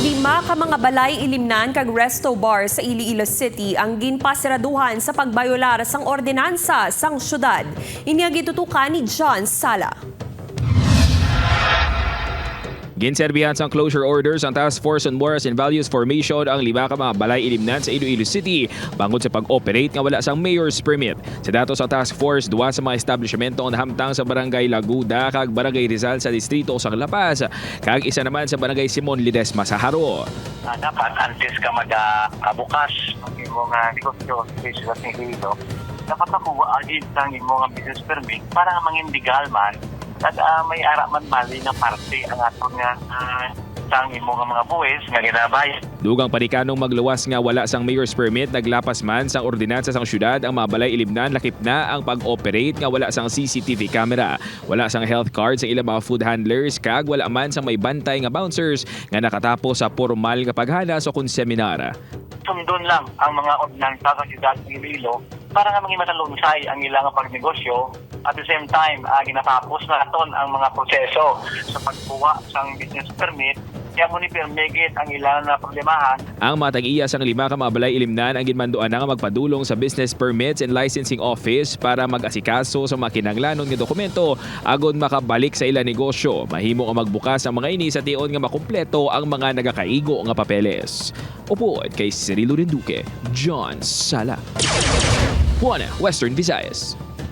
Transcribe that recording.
Lima ka mga balay ilimnan kag resto bar sa Iloilo City ang ginpasiraduhan sa pagbayolar sang ordinansa sang syudad. Inya gitutukan ni John Sala. Ginserbihan sang closure orders ang Task Force on Morals and Values Formation ang lima ka mga balay ilimnan sa Iloilo City bangod sa pag-operate nga wala sang mayor's permit. Sa datos sa Task Force, duwa sa mga establishmento ang nahamtang sa Barangay Laguda kag Barangay Rizal sa distrito sang La Paz kag isa naman sa Barangay Simon Ledesma sa Haro. Dapat antes ka mag-abukas ng imong negosyo sa Iloilo, dapat makuha agad ng imong business permit para mangin legal man at may ara man mali na parte ang aton nga sang imong mga buwis nga ginabay. Dugang panikanong magluwas nga wala sang mayor's permit, naglapas man sang ordinansa sang syudad ang mga balay ilimnan, lakip na ang pag-operate nga wala sang CCTV camera, wala sang health card sa ilang mga food handlers kag wala man sang may bantay nga bouncers nga nakatapos sa formal nga paghana sa seminar. Sundon lang ang mga ordinansa sa siyudad ng Iloilo para nga maging matalunsay ang ilang pagnegosyo. At the same time, ginatapos na naton ang mga proseso sa pagkuha sang business permit. Kaya mo ni permigit ang ilang na problemahan. Ang matag-iya sang lima ka mga balay ilimnan ang ginmanduan na nga magpadulong sa Business Permits and Licensing Office para mag-asikaso sa mga kinahanglanon nga dokumento agon makabalik sa ilang negosyo. Mahimo nga magbukas ang mga ini sa tion nga makumpleto ang mga nagakaigo nga papeles. Upod kay Cirilo Renduque, John Sala. Juana, Western Visayas.